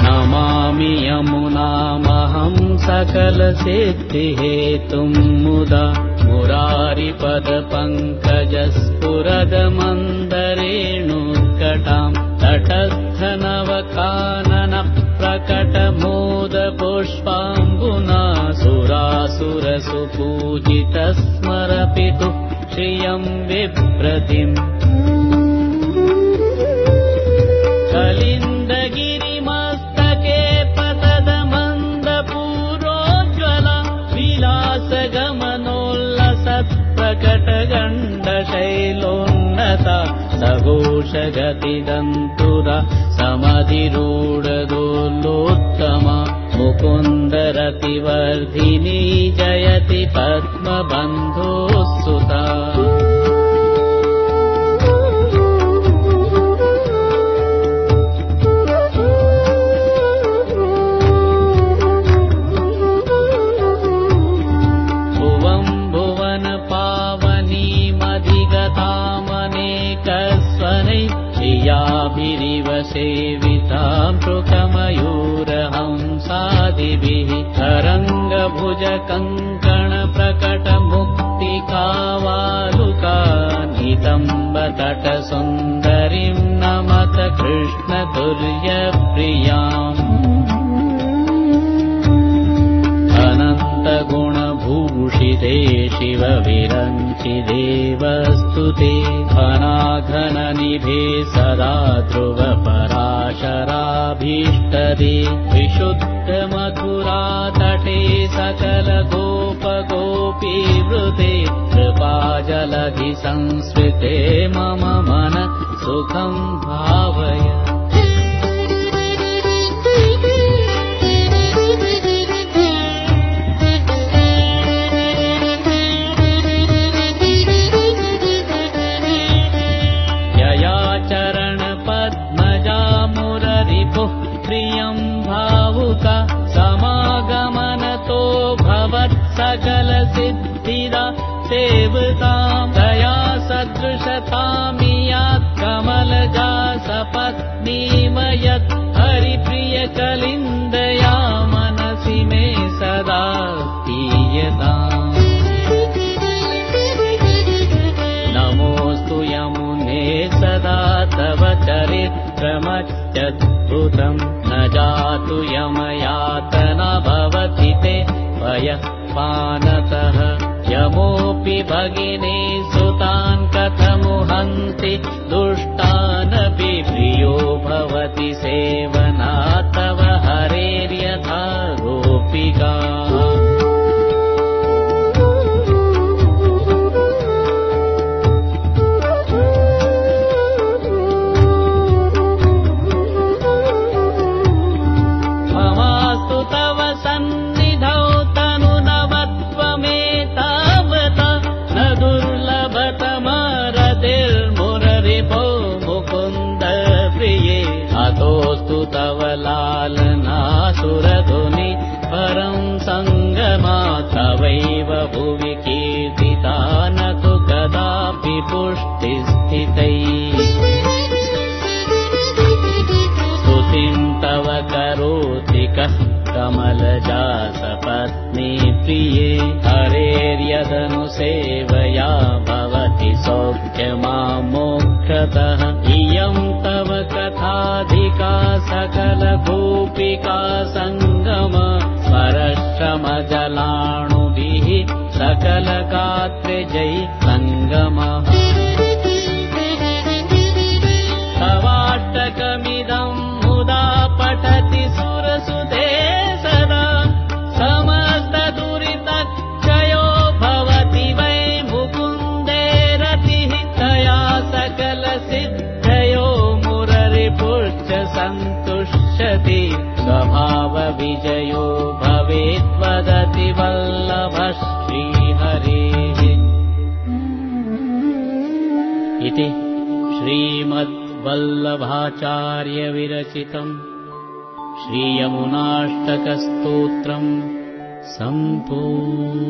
नमामि यमुनामहं सकलसिद्धिहेतुं मुदा मुरारिपदपङ्कजस्फुरदमन्दरेणुत्कटां तटस्थनवकाननप्रकटमोदपुष्पाम्बुना सुरासुरसुपूजितस्मरपितुः श्रियं बिभ्रतिम् कलिन्दगिरिमस्तके पतदमन्दपूरोज्ज्वला विलासगमनोल्लसत्प्रकटगण्डशैलोन्नता सघोषगतिदन्तुरा समधिरूढदोल्लोत्तमा मुकुन्दरतिवर्धिनी जयति पद्मबन्धोस्सुता भिरिव सेवितां शुकमयूरहंसादिभिः तरङ्गभुजकङ्कणप्रकटमुक्तिकावालुका नितम्बतटसुन्दरीं नमत कृष्णतुल्यप्रियाम् अनन्तगुणभूषिते शिवविरञ्चिदेवस्तुते घनाघननिभे सदा ध्रुवपराशराभीष्टदे विशुद्धमथुरातटे सकलगोपगोपीवृते कृपाजलधि संस्कृते मम मन सुखं भावय प्रियं भावुका समागमनतो भवत्सकलसिद्धिदा सेवतां दया सदृशतामि यात् कमलजा सपत्नीमयत् हरिप्रियकलिन्दया मनसि मे सदा तीयताम् नमोऽस्तु यमुने सदा तव चरित्रमत्यद्भुतम् न जातु यमयातना भवति ते भयपानतः यमोऽपि भगिनी सुतान् कथमुहन्ति दुष्टानपि प्रियो भवति सेवना तव हरेर्यथा गोपिका तव लालनासुरधुनि परं सङ्गमा तवैव भुवि कीर्तिता न तु कदापि पुष्टिस्थितैः स्तुतिं तव करोति कः कमलजा सपत्नी प्रिये हरेर्यदनुसेवया भवति सौख्यमामोक्षतः इयं तव कथाधिका सकलगोपिका सङ्गम स्वरश्रमजलाणुभिः सकलगात्रे जै सङ्गमः तवाष्टकमिदं मुदा पठति सुरसुते सदा समस्तदुरितक्षयो भवति वै मुकुन्दे रतिः तया सकलसिद्धयो मुररिपुश्च सन्तुष्यति स्वभावविजयो इति श्रीमद्वल्लभाचार्यविरचितम् श्रीयमुनाष्टकस्तोत्रम् सम्पूर्णम्।